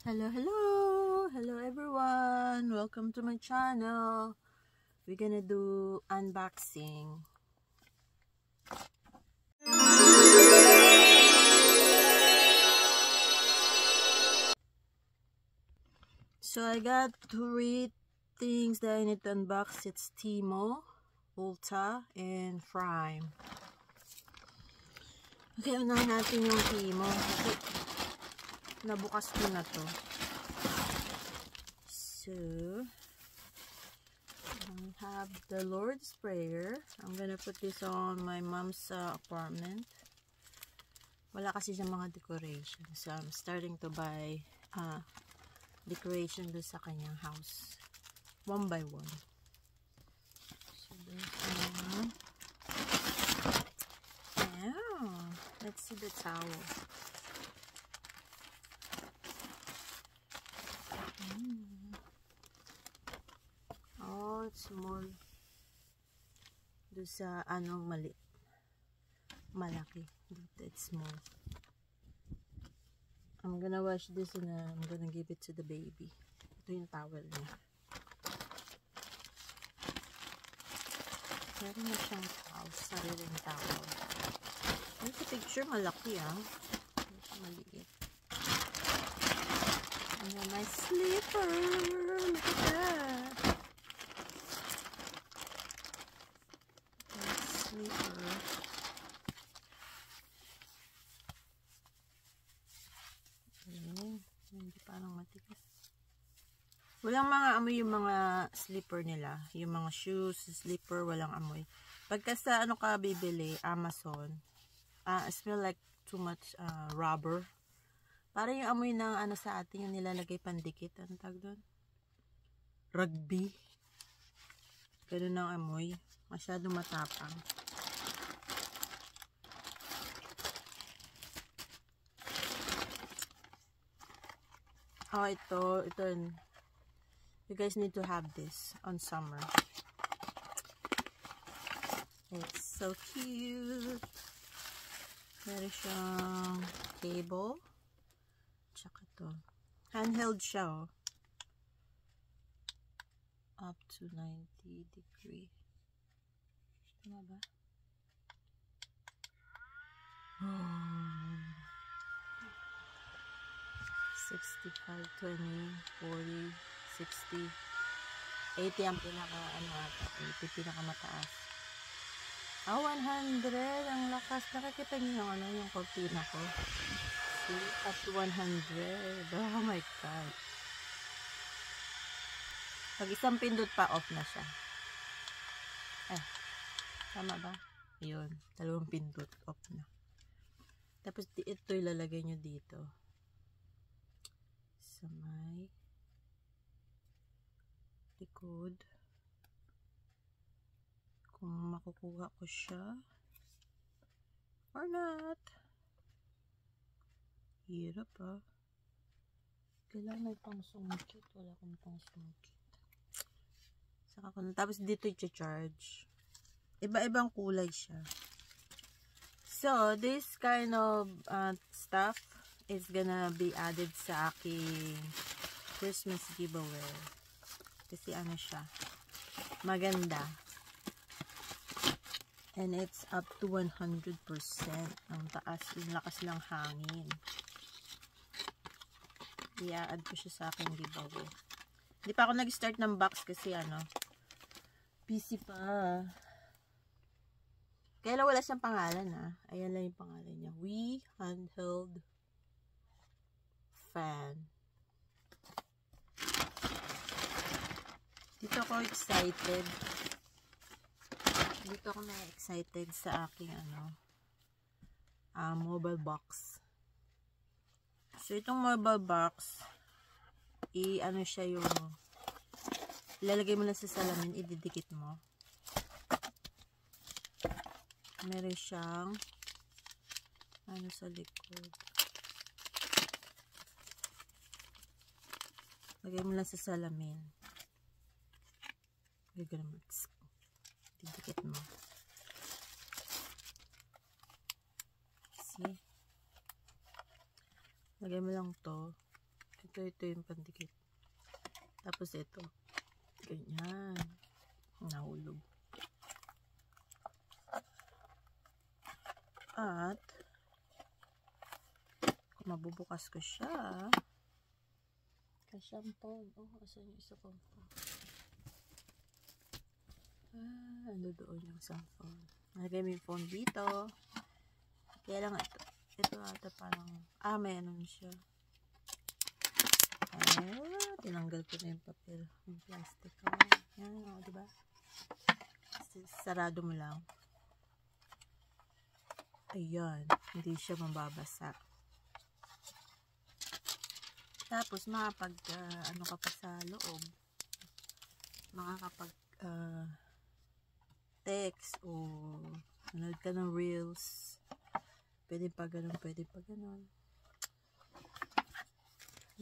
Hello everyone, welcome to my channel. We're gonna do unboxing. So I got 3 things that I need to unbox. It's Temu, Ulta, and Prime. Okay, unahin natin yung Temu kasi nabukas ko na to. So I have the Lord sprayer. I'm gonna put this on my mom's apartment. Wala kasi siya mga decoration. So I'm starting to buy decoration doon sa kanyang house. One by one. So there's one. Yeah. Let's see the towel. Oh, it's small. Doon sa anong malaki. Dito it's small. I'm gonna wash this and I'm gonna give it to the baby. Ito yung towel niya. Meron na siyang towel. Sariling towel. Yung sa picture malaki Ito maliit. And then my slipper. Look at that. My slipper. Hindi parang matigas. Walang mga amoy yung mga slipper nila. Yung mga shoes, slipper, walang amoy. Pagka sa ano ka bibili, Amazon, smell like too much rubber. Parang yung amoy ng ano sa atin, yung nilalagay pandikit. Ano tawag doon? Rugby. Ganun ang amoy. Masyadong matapang. Oh, ito. You guys need to have this on summer. It's so cute. Meron siyang cable. Tsaka to. Handheld siya, Up to 90 degree. Tama ba? 65, 20, 40, 60, 80 ang pinaka ata, 80 pinaka mataas. 100 ang lakas. Nakikita niyo yung cortina ko. See, up to 100. Oh my god. Pag isang pindot pa, off na siya. Tama ba? Ayun, 2 pindot, off na. Tapos ito ilalagay nyo dito sa may likod. Kung makukuha ko siya or not. Hirap kailangan may pang sungkit. Wala akong pang sungkit. Saka ko na. Tapos dito i-charge. Iba-ibang kulay siya. So this kind of stuff is gonna be added sa aking Christmas giveaway. Kasi ano siya, maganda. And it's up to 100%. Ang taas, yung lakas ng hangin. I-add ko siya sa aking giveaway. Hindi pa ako nag-start ng box kasi busy pa. Kaya wala siyang pangalan Ayan lang yung pangalan niya. We Handheld Fan. Dito ako excited. Dito ako na-excited sa aking mobile box. So itong mobile box, siya yung ilalagay mo lang sa salamin, ididikit mo. Meron siyang sa likod. Lagay mo lang sa salamin. Gagawin mo. Didikit mo. See? Lagay mo lang to. Ito yung pandikit. Tapos ito. Ganyan. Nahulog. At kung mabubukas ko siya, kasampon. Oh, asan yung isa kong phone? Ano doon yung cellphone? Nalagay mo yung phone dito. Kaya lang ito ata parang, may ano siya. Tinanggal ko na yung papel. Yung plastic. Yan, diba? Sarado mo lang. Ayan. Hindi siya mababasa. Tapos, makapag, ano ka pa sa loob. Makakapag, text o nanood ka ng reels. Pwede pa ganun, pwede pa ganun.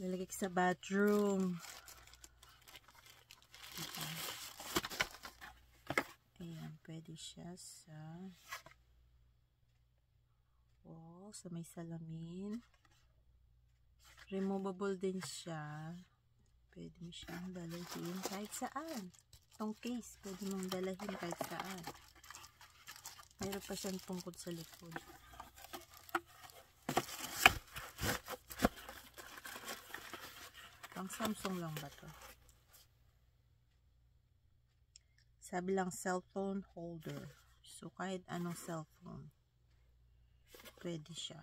Lalagay ka sa bathroom. Diba? Ayan, pwede siya sa wall, sa may salamin. Removable din siya. Pwede mo siyang dalahin kahit saan. Itong case, pwede mong dalahin kahit saan. Mayroon pa siyang tungkod sa likod. Pang Samsung lang ba to? Sabi lang cellphone holder. So, kahit anong cellphone, pwede siya.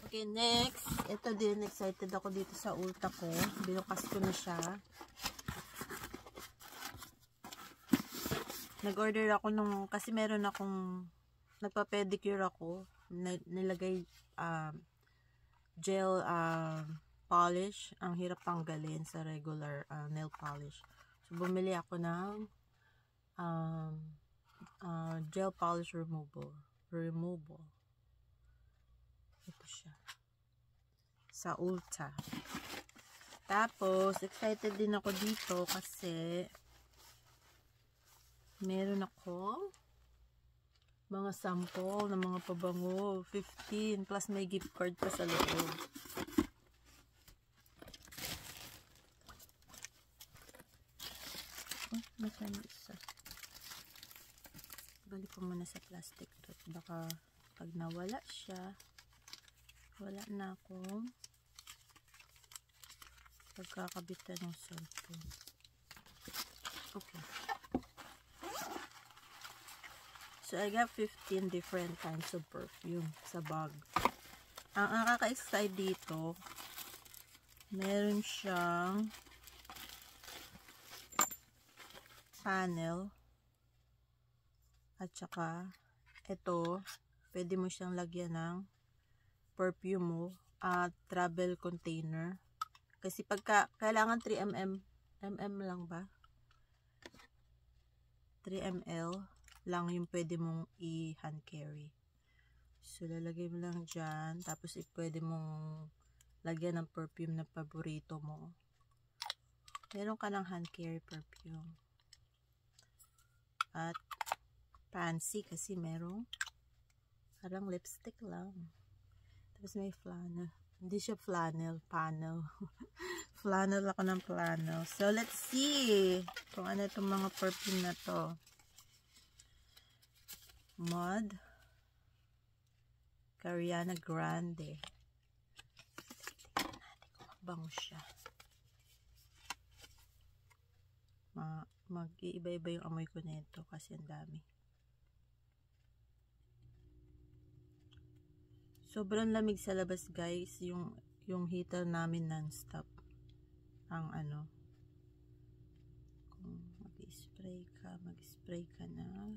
Okay, next. Ito din, excited ako dito sa Ulta ko. Binukas ko na siya. Nag-order ako nung, kasi meron akong, nagpa-pedicure ako. Nilagay, gel, polish. Ang hirap tanggalin sa regular nail polish. So, bumili ako ng, gel polish removal. Ito siya. Sa Ulta. Tapos, excited din ako dito kasi meron ako mga sample ng mga pabango. 15 plus may gift card pa sa loob. Nasaan yung isa? Balik ko muna sa plastic to. Baka pag nawala siya, wala na akong pagkakabitan ng cellphone. Okay. So, I got 15 different kinds of perfume sa bag. Ang nakaka-excite dito, meron siyang panel at saka ito, pwede mo siyang lagyan ng perfume mo at travel container. Kasi pagka, kailangan 3mm lang ba? 3ml lang yung pwede mong i-hand carry. So, lalagay mo lang dyan. Tapos, pwede mong lagyan ng perfume na paborito mo. Meron ka ng hand carry perfume. At fancy kasi merong parang lipstick lang. Tapos may flannel. Hindi siya flannel, panel. Flannel ako ng flannel. So, let's see kung ano itong mga perfume na to. Mud. Ariana Grande. Tignan natin kung mabango siya. Mag-iiba-iba yung amoy ko nito kasi ang dami. Sobrang lamig sa labas, guys. Yung heater namin non-stop. Ang ano. Kung mag-spray ka na.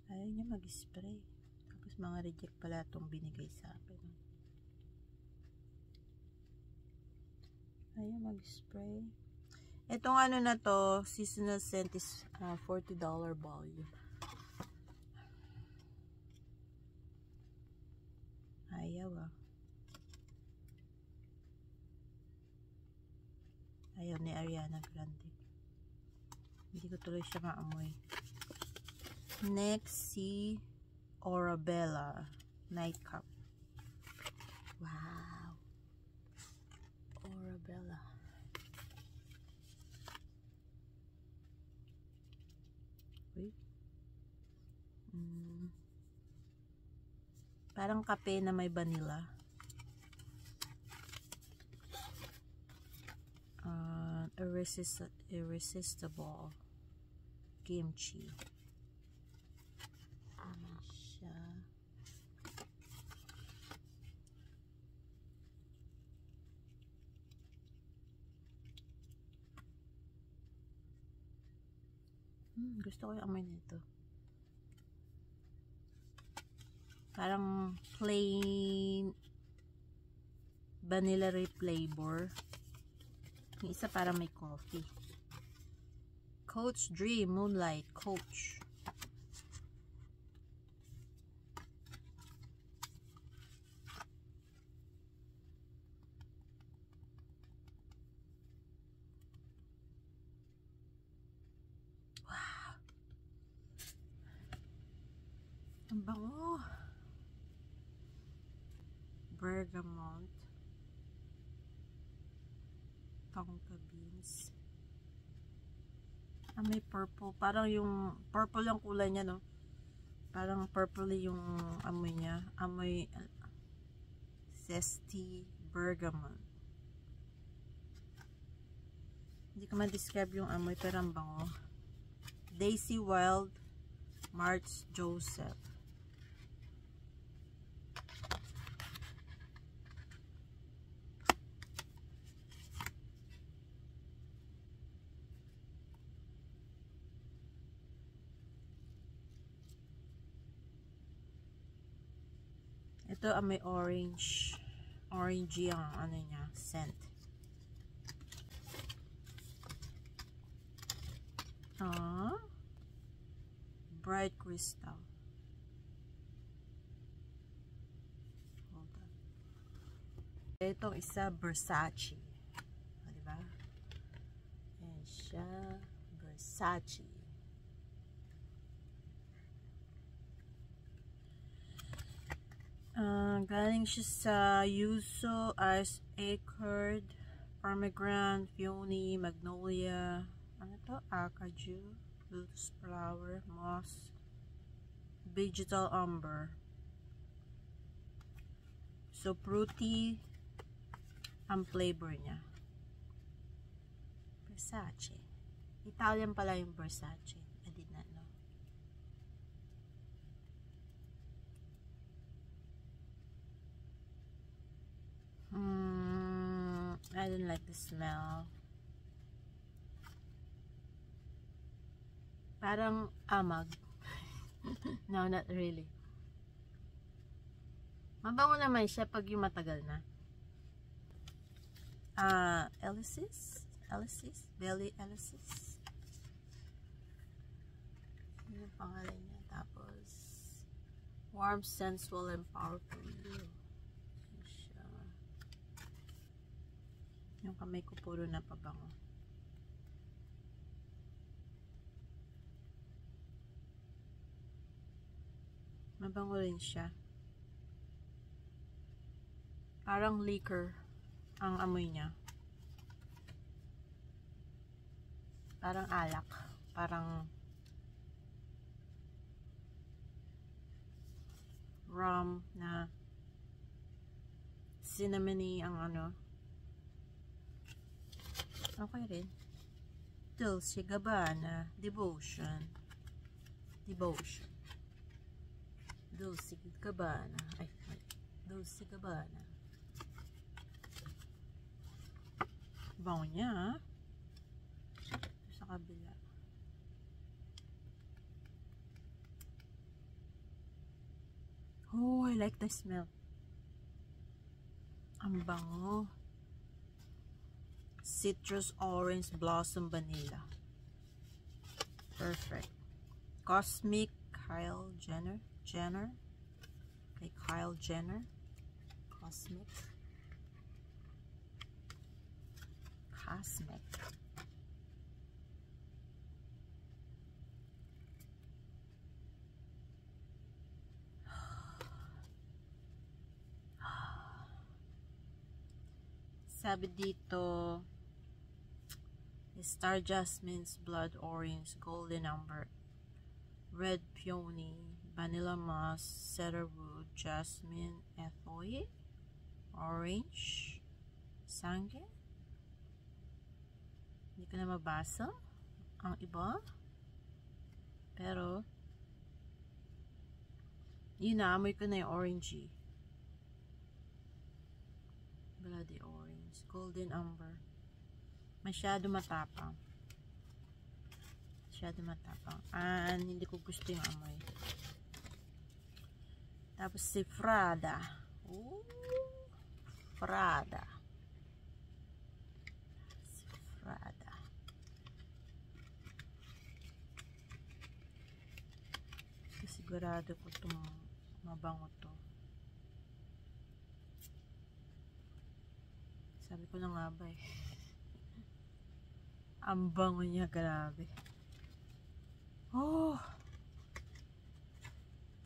Ayaw niya mag-spray. Tapos mga reject pala itong binigay sa akin. Ayaw mag-spray. Itong ano na to, seasonal scent is $40 volume. Ayaw Ayaw ni Ariana Grande. Hindi ko tuloy siya maamoy. Next, si Orabella. Nightcap. Wow. Arabella. Wait. Parang kape na may vanilla. Irresistible kimchi. Ano siya? Gusto ko yung amoy nito. Parang plain vanilla flavor. Yung isa parang may coffee. Coach Dream Moonlight Coach. Wow. Ang bango. Bergamot. Tonka beans. May purple. Parang yung purple yung kulay niya, no? Parang purple yung amoy niya. Amoy zesty bergamot. Hindi ko ma-describe yung amoy pero ang bango. Daisy Wild March Joseph. Ito may orange. Orangey ang ano niya, scent. Bright crystal. Hold on. Itong isa Versace. Diba? Ayan siya. Versace. Galing siya sa Yuso, Ice Accord, Pomegranate, Peony, Magnolia, ano to? Acaju, Lotus Flower, Moss, Vegetal Umber. So, fruity ang flavor niya. Versace. Italian pala yung Versace. I did not know. I don't like the smell. Parang amag. No, not really. Mabango naman siya pag yung matagal na. Elysis? Belly Elysis. Ano yung pangalan niya? Tapos, warm, sensual, and powerful. Yung kamay ko puro na pabango. Mabango rin siya. Parang liquor ang amoy niya. Parang alak. Parang rum na cinnamony ang ano. Okay rin. Dolce Gabbana. Devotion. Dolce Gabbana. Dolce Gabbana. Bango niya, ha? Sa kabila. Oh, I like the smell. Ang bango. Citrus Orange Blossom Vanilla. Perfect. Cosmic Kyle Jenner. Okay, Kyle Jenner. Cosmic. sabi dito, Star Jasmine's Blood Orange, Golden Amber, Red Peony, Vanilla Moss, Cedarwood, Jasmine, Ethoy, Orange, Sangue. Hindi ko na mabasa ang iba. Pero, yun na, amoy ko na yung orangey. Bloody Orange, Golden Amber. Masyado matapang. And hindi ko gusto yung amoy. Tapos si Prada. Ooh, Prada. Si Prada. Sigurado ko itong mabango to. Sabi ko na nga ba eh. Ang bango niya, grabe. Oh!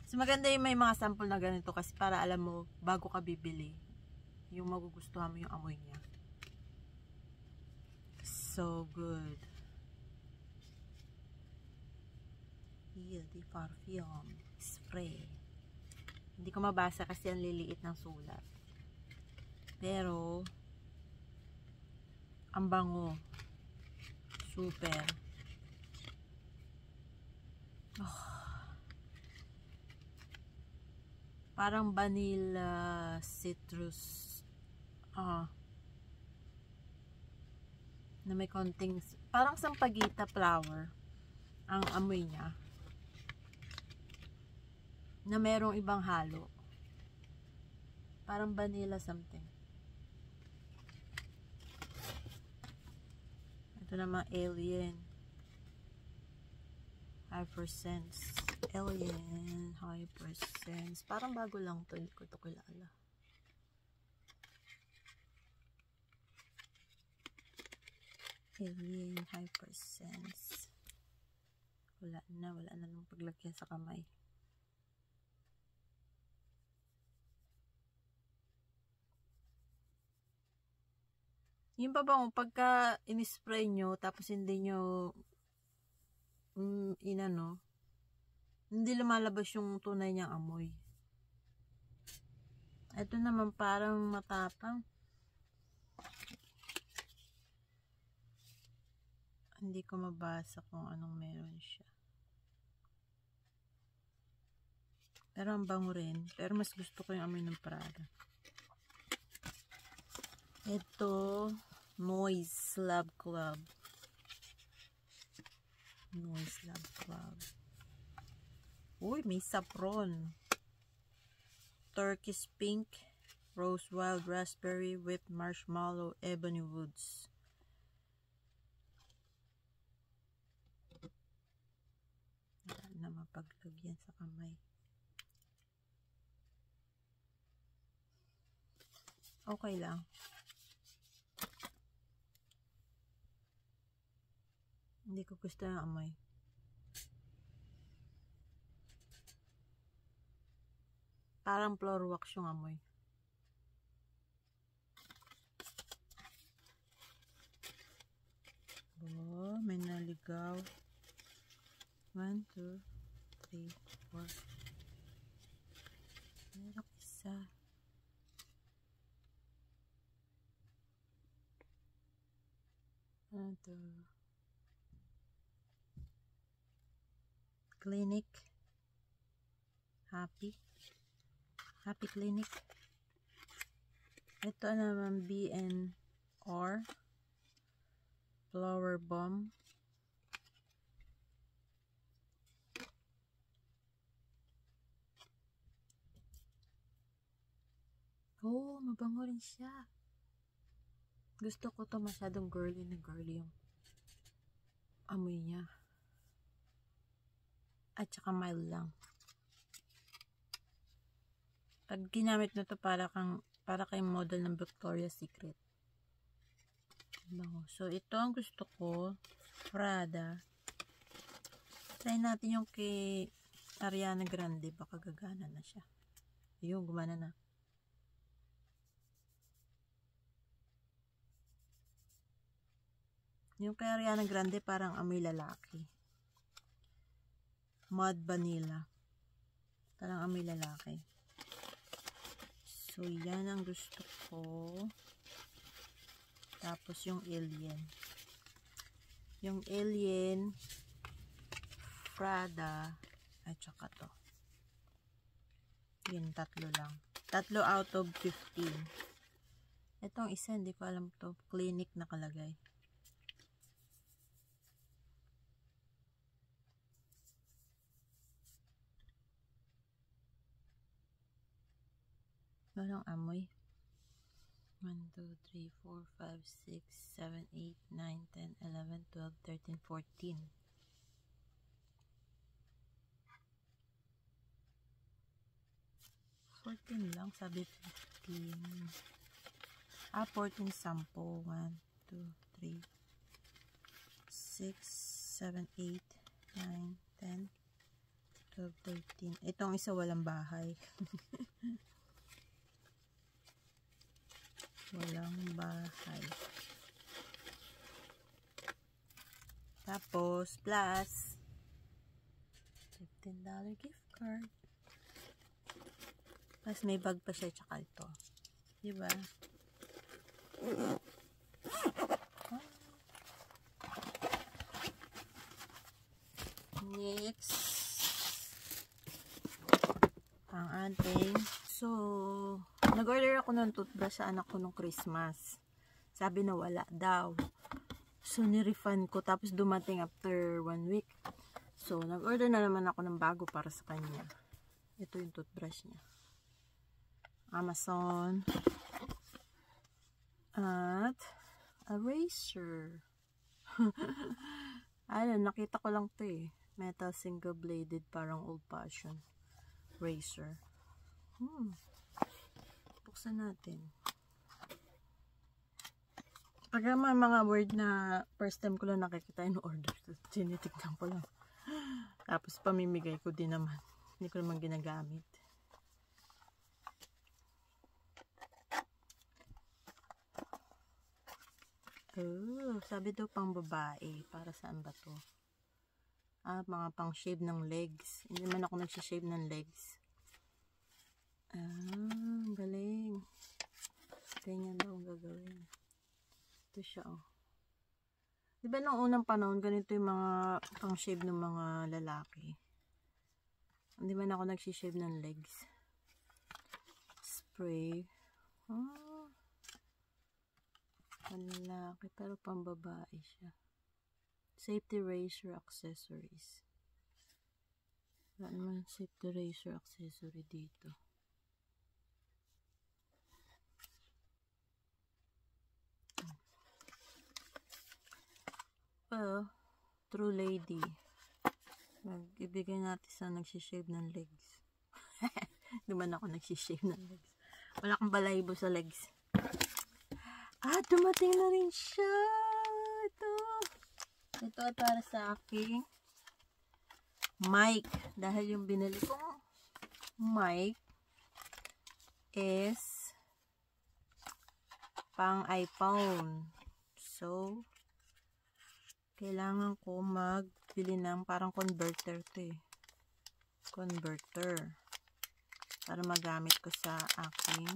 So maganda yung may mga sample na ganito kasi para alam mo, bago ka bibili, yung magugustuhan mo yung amoy niya. So good. Eau de Parfum Spray. Hindi ko mabasa kasi ang liliit ng sulat. Pero, ang bango. Super. Oh. Parang vanilla citrus. Na may konting, parang sampagita flower ang amoy niya. Na merong ibang halo. Parang vanilla something. Ito naman Alien Hypersense. Alien Hypersense. Parang bago lang to. Hindi ko ito kilala. Alien Hypersense. Wala na nung paglagyan sa kamay. Yung pabango, pagka in-spray nyo, tapos hindi nyo inano, hindi lumalabas yung tunay niyang amoy. Ito naman parang matapang. Hindi ko mabasa kung anong meron siya. Pero ang bango rin. Pero mas gusto ko yung amoy ng Prada. Ito, Noise Love Club. Noise Love Club. Uy, may saffron. Turkish Pink, Rose Wild Raspberry with Marshmallow, Ebony Woods. Wala na mapaglagyan sa kamay. Okay lang. Hindi ko gusto yung amoy. Parang floor wax yung amoy. Oh, may naligaw. 1, 2, 3, 4. Meron isa. Ano to? Clinic. Happy Clinic. Ito naman BNR Flower Bomb. Oh, mabango rin siya. Gusto ko to, masyadong girly na girly yung amoy niya. At saka mild lang. Pag ginamit na to para kay model ng Victoria's Secret. Bango. So ito ang gusto ko, Prada. Try natin yung kay Ariana Grande, baka gagana na siya. Ayun, gumana na. Yung kay Ariana Grande parang amoy lalaki. Mud Vanilla. Parang amoy lalaki. So, yan ang gusto ko. Tapos yung Alien. Yung Alien, Prada, at saka to. Yun, 3 lang. 3 out of 15. Itong isa, hindi ko alam to. Clinique nakalagay. Walang amoy. 1, 2, 3, 4, 5, 6, 7, 8, 9, 10, 11, 12, 13, 14. 14 lang, sabi 15. 14 sample. 1, 2, 3, 6, 7, 8, 9, 10, 12, 13. Itong isa walang bahay. Walang bahay. Tapos, plus $15 gift card. Tapos may bag pa siya, tsaka ito. Diba? Next, ang ating, so, nag-order ako ng toothbrush sa anak ko nung Christmas. Sabi na wala daw. So, nirefund ko. Tapos, dumating after 1 week. So, nag-order na naman ako ng bago para sa kanya. Ito yung toothbrush niya. Amazon. At, eraser. Ayun, nakita ko lang to eh. Metal single bladed, parang old fashioned razor. Buksan natin. Pag may mga word na first time ko lang nakikita yung order, tinitignan ko lang. Tapos pamimigay ko din naman. Hindi ko naman ginagamit. Oh, sabi daw pang babae. Para saan ba to? Mga pang shave ng legs. Hindi man ako nagsishave ng legs. Galing. Ganyan daw ang gagawin. Ito siya, oh. Diba nung unang panahon, ganito yung mga pang shave ng mga lalaki. Hindi man ako nagsishave ng legs. Spray. Lalaki, pero pang babae siya. Safety razor accessories. Wala naman safety razor accessory dito. Well, true lady. Ibigay natin sa nagsishave ng legs. Di man ako nagsishave ng legs. Wala akong balahibo sa legs. Dumating na rin siya. Ito ay para sa aking mic. Dahil yung binili kong mic is pang iPhone. So, kailangan ko magbili ng parang converter to eh. Converter. Para magamit ko sa aking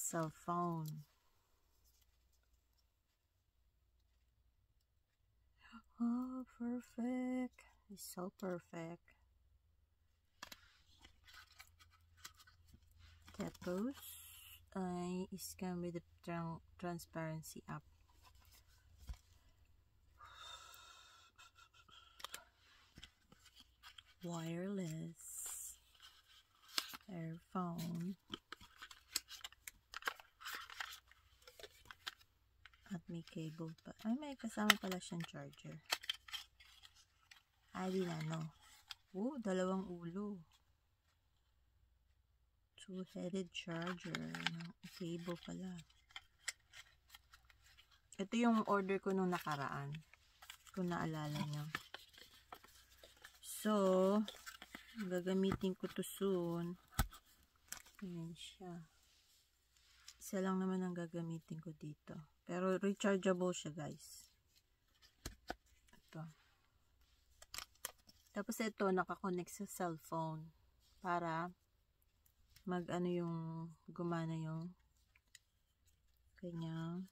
cellphone. Oh, perfect. It's so perfect. Tapos, I scan with the transparency app. Wireless earphone. At may cable pa. Ay, may kasama pala siyang charger. Ay, di na, no. Oh, 2 ulo. 2-headed charger. Cable pala. Ito yung order ko nung nakaraan. Kung naalala nyo. So, gagamitin ko to soon. Ayan siya. Isa lang naman ang gagamitin ko dito. Pero rechargeable siya, guys. Ito. Tapos ito, nakakonect sa cellphone para mag-ano yung gumana yung kanyang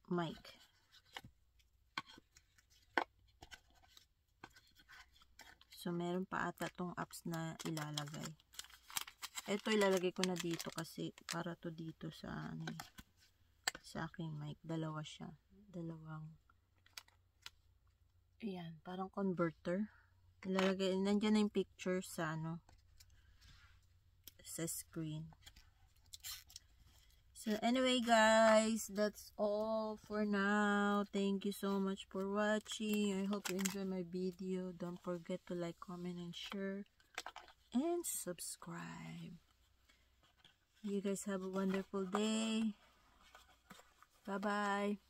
mic. So, meron pa ata tong apps na ilalagay. Ito, ilalagay ko na dito kasi para to dito sa, ano, sa aking mic. Dalawa siya. Dalawang, ayan, parang converter. Ilalagay, nandiyan na yung picture sa, ano, sa screen. So, anyway, guys, that's all for now. Thank you so much for watching. I hope you enjoy my video. Don't forget to like, comment, and share. And subscribe. You guys have a wonderful day. Bye-bye.